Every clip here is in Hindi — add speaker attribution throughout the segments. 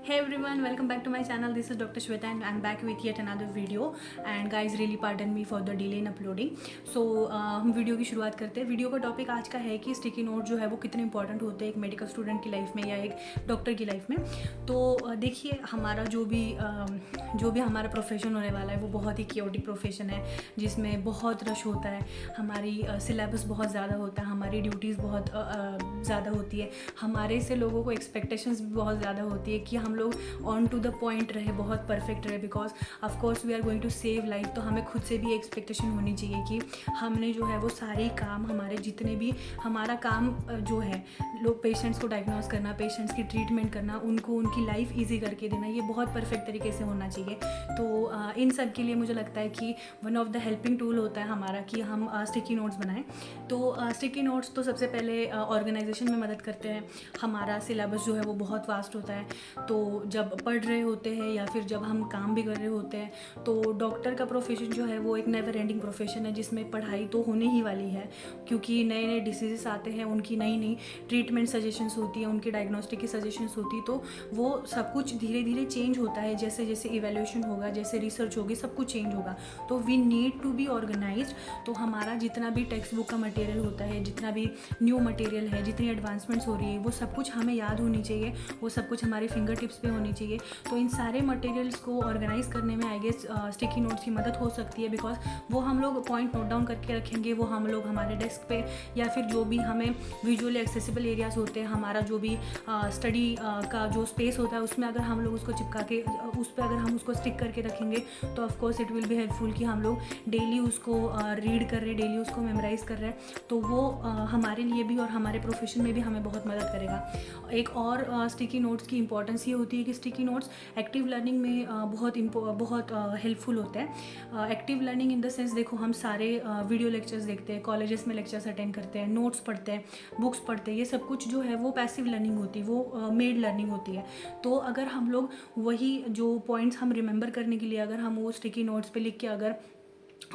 Speaker 1: Hey everyone, welcome back to my channel. This is Dr. Shweta and I'm back with yet another video. And guys, really pardon me for the delay in uploading. So हम वीडियो की शुरुआत करते हैं. वीडियो का टॉपिक आज का है कि स्टिकी नोट जो है वो कितने इंपॉर्टेंट होते हैं एक मेडिकल स्टूडेंट की लाइफ में या एक डॉक्टर की लाइफ में. तो देखिए, हमारा जो भी हमारा प्रोफेशन होने वाला है वो बहुत ही क्योटिक प्रोफेशन है जिसमें बहुत रश होता है. हमारी सिलेबस बहुत ज़्यादा होता है, हमारी ड्यूटीज़ बहुत ज़्यादा होती है, हमारे से लोगों को एक्सपेक्टेशंस भी बहुत ज़्यादा होती है कि हम लोग ऑन टू द पॉइंट रहे, बहुत परफेक्ट रहे, because of course we are going to save life. तो हमें खुद से भी एक्सपेक्टेशन होनी चाहिए कि हमने जो है वो सारे काम, हमारे जितने भी हमारा काम जो है, लोग पेशेंट्स को डायग्नोस करना, पेशेंट्स की ट्रीटमेंट करना, उनको उनकी लाइफ ईजी करके देना, ये बहुत परफेक्ट तरीके से होना चाहिए. तो इन सब के लिए मुझे लगता है कि one of the helping tool होता है हमारा कि हम स्टिकी नोट्स बनाएं. तो स्टिकी नोट्स तो सबसे पहले ऑर्गेनाइजेशन में मदद करते हैं. हमारा सिलेबस जो है वो बहुत वास्ट होता है, तो जब पढ़ रहे होते हैं या फिर जब हम काम भी कर रहे होते हैं, तो डॉक्टर का प्रोफेशन जो है वो एक नेवर एंडिंग प्रोफेशन है जिसमें पढ़ाई तो होने ही वाली है, क्योंकि नए नए डिसीज़ेस आते हैं, उनकी नई नई ट्रीटमेंट सजेशंस होती है, उनकी डायग्नोस्टिक की सजेशंस होती है. तो वो सब कुछ धीरे धीरे चेंज होता है, जैसे जैसे इवैल्यूएशन होगा, जैसे रिसर्च होगी, सब कुछ चेंज होगा. तो we need to be organised. तो हमारा जितना भी टेक्स्ट बुक का मटेरियल होता है, जितना भी न्यू मटेरियल है, जितनी एडवांसमेंट्स हो रही है, वो सब कुछ हमें याद होनी चाहिए, वो सब कुछ हमारे फिंगर टिप्स पे होनी चाहिए. तो इन सारे मटेरियल्स को ऑर्गेनाइज करने में आई गेस स्टिकी नोट्स की मदद हो सकती है, बिकॉज वो हम लोग पॉइंट नोट डाउन करके रखेंगे, वो हम लोग हमारे डेस्क पे या फिर जो भी हमें विजुअली एक्सेसिबल एरियाज होते हैं, हमारा जो भी स्टडी का जो स्पेस होता है, उसमें अगर हम लोग उसको चिपका के उस पर अगर हम उसको स्टिक करके रखेंगे तो of course it will be helpful कि हम लोग डेली उसको रीड कर रहे हैं, डेली उसको मेमोराइज कर रहे हैं. तो वो हमारे लिए भी और हमारे प्रोफेशन में भी हमें बहुत मदद करेगा. एक और स्टिकी नोट्स की इंपॉर्टेंस ये होती है कि स्टिकी नोट्स एक्टिव लर्निंग में बहुत हेल्पफुल होते हैं. Active learning in the sense, देखो, हम सारे वीडियो लेक्चर्स देखते हैं, कॉलेजेस में लेक्चर्स अटेंड करते हैं, नोट्स पढ़ते हैं, बुक्स पढ़ते हैं, ये सब कुछ जो है वो पैसिव लर्निंग होती है, वो मेड लर्निंग होती है. तो अगर हम लोग वही जो पॉइंट्स हम रिमेंबर करने के लिए अगर हम वो स्टिकी नोट्स पे लिख के अगर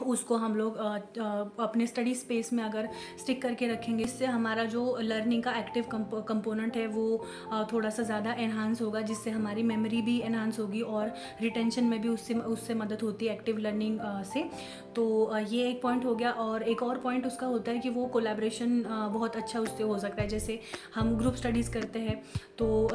Speaker 1: उसको हम लोग अपने स्टडी स्पेस में अगर स्टिक करके रखेंगे, इससे हमारा जो लर्निंग का एक्टिव कंपोनेंट है वो थोड़ा सा ज़्यादा एनहांस होगा, जिससे हमारी मेमोरी भी एनहांस होगी और रिटेंशन में भी उससे मदद होती है एक्टिव लर्निंग से. तो ये एक पॉइंट हो गया. और एक और पॉइंट उसका होता है कि वो कोलैबोरेशन बहुत अच्छा उससे हो सकता है. जैसे हम ग्रुप स्टडीज़ करते हैं तो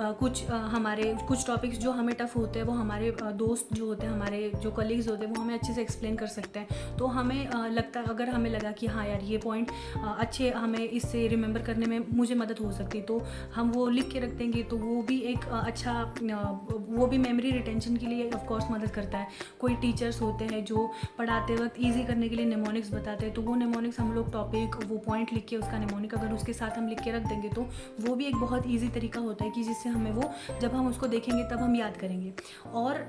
Speaker 1: हमारे कुछ टॉपिक्स जो हमें टफ़ होते हैं वो हमारे दोस्त जो होते हैं, हमारे जो कलीग्स होते हैं, वो हमें अच्छे से एक्सप्लेन कर सकते हैं. तो हमें लगता, अगर हमें लगा कि हाँ यार ये पॉइंट अच्छे, हमें इससे रिमेंबर करने में मुझे मदद हो सकती है, तो हम वो लिख के रख देंगे. तो वो भी एक अच्छा, वो भी मेमोरी रिटेंशन के लिए ऑफ कोर्स मदद करता है. कोई टीचर्स होते हैं जो पढ़ाते वक्त ईजी करने के लिए नेमोनिक्स बताते हैं, तो वो नेमोनिक्स हम लोग टॉपिक, वो पॉइंट लिख के उसका नेमोनिक अगर उसके साथ हम लिख के रख देंगे तो वो भी एक बहुत ईजी तरीका होता है कि जिससे हमें वो, जब हम उसको देखेंगे तब हम याद करेंगे. और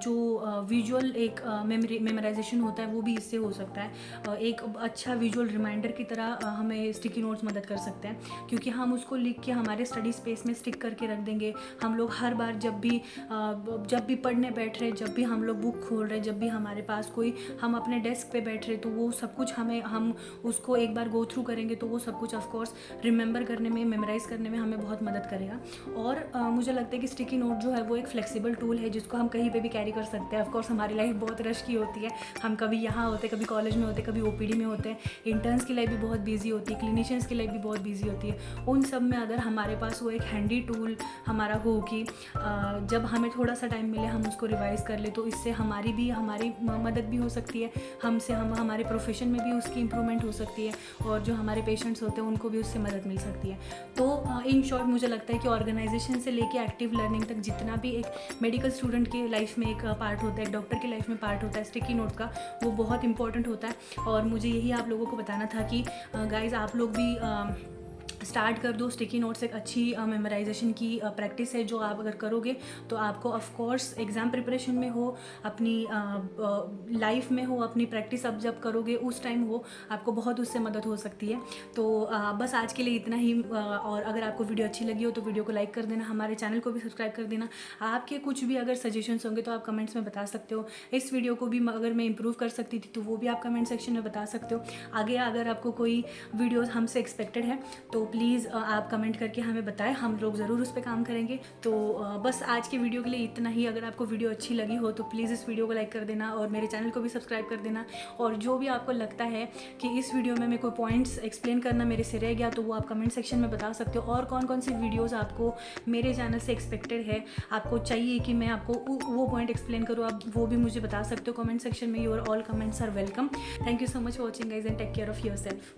Speaker 1: जो विजुअल एक मेमोराइजेशन होता है वो भी इससे हो सकता है. एक अच्छा विजुअल रिमाइंडर की तरह हमें स्टिकी नोट्स मदद कर सकते हैं, क्योंकि हम उसको लिख के हमारे स्टडी स्पेस में स्टिक करके रख देंगे. हम लोग हर बार जब भी पढ़ने बैठ रहे, जब भी हम लोग बुक खोल रहे, जब भी हमारे पास कोई, हम अपने डेस्क पे बैठ रहे, तो वो सब कुछ हम उसको एक बार गो थ्रू करेंगे तो वो सब कुछ ऑफकोर्स रिमेंबर करने में, मेमोराइज करने में हमें बहुत मदद करेगा. और मुझे लगता है कि स्टिकी नोट जो है वो एक फ्लेक्सिबल टूल है जिसको हम कहीं पे भी कैरी कर सकते हैं. ऑफकोर्स हमारी लाइफ बहुत रश की होती है, हम कभी यहाँ होते, कभी कॉलेज में होते, कभी ओपीडी में होते हैं, इंटर्न्स की लाइफ भी बहुत बिजी होती है, क्लिनिशियंस की लाइफ भी बहुत बिजी होती है. उन सब में अगर हमारे पास वो एक हैंडी टूल हमारा हो कि जब हमें थोड़ा सा टाइम मिले हम उसको रिवाइज कर ले, तो इससे हमारी मदद भी हो सकती है, हमारे प्रोफेशन में भी उसकी इम्प्रूवमेंट हो सकती है, और जो हमारे पेशेंट्स होते हैं उनको भी उससे मदद मिल सकती है. तो इन शॉर्ट मुझे लगता है कि ऑर्गेनाइजेशन से लेके एक्टिव लर्निंग तक जितना भी एक मेडिकल स्टूडेंट की लाइफ में एक पार्ट होता है, एक डॉक्टर की लाइफ में पार्ट होता है स्टिकी नोट का, वो बहुत इंपॉर्टेंट होता है. और मुझे यही आप लोगों को बताना था कि गाइज़, आप लोग भी स्टार्ट कर दो. स्टिकी नोट्स एक अच्छी मेमोराइजेशन की प्रैक्टिस है जो आप अगर करोगे तो आपको ऑफ कोर्स एग्ज़ाम प्रिपरेशन में हो, अपनी लाइफ में हो, अपनी प्रैक्टिस अब जब करोगे उस टाइम हो, आपको बहुत उससे मदद हो सकती है. तो बस आज के लिए इतना ही. और अगर आपको वीडियो अच्छी लगी हो तो वीडियो को लाइक कर देना, हमारे चैनल को भी सब्सक्राइब कर देना. आपके कुछ भी अगर सजेशंस होंगे तो आप कमेंट्स में बता सकते हो. इस वीडियो को भी अगर मैं इम्प्रूव कर सकती थी तो वो भी आप कमेंट सेक्शन में बता सकते हो. आगे अगर आपको कोई वीडियोज़ हमसे एक्सपेक्टेड है तो प्लीज़ आप कमेंट करके हमें बताएं, हम लोग ज़रूर उस पर काम करेंगे। तो बस आज के वीडियो के लिए इतना ही। अगर आपको वीडियो अच्छी लगी हो तो प्लीज़ इस वीडियो को लाइक कर देना और मेरे चैनल को भी सब्सक्राइब कर देना। और जो भी आपको लगता है कि इस वीडियो में कोई पॉइंट्स एक्सप्लेन करना मेरे से रह गया तो वो आप कमेंट सेक्शन में बता सकते हो। और कौन कौन सी वीडियोज़ आपको मेरे चैनल से एक्सपेक्टेड है, आपको चाहिए कि मैं आपको वो पॉइंट एक्सप्लेन करूँ, आप वो भी मुझे बता सकते हो कमेंट सेक्शन में। Your all comments are welcome. Thank you so much for watching guys and take care of your self.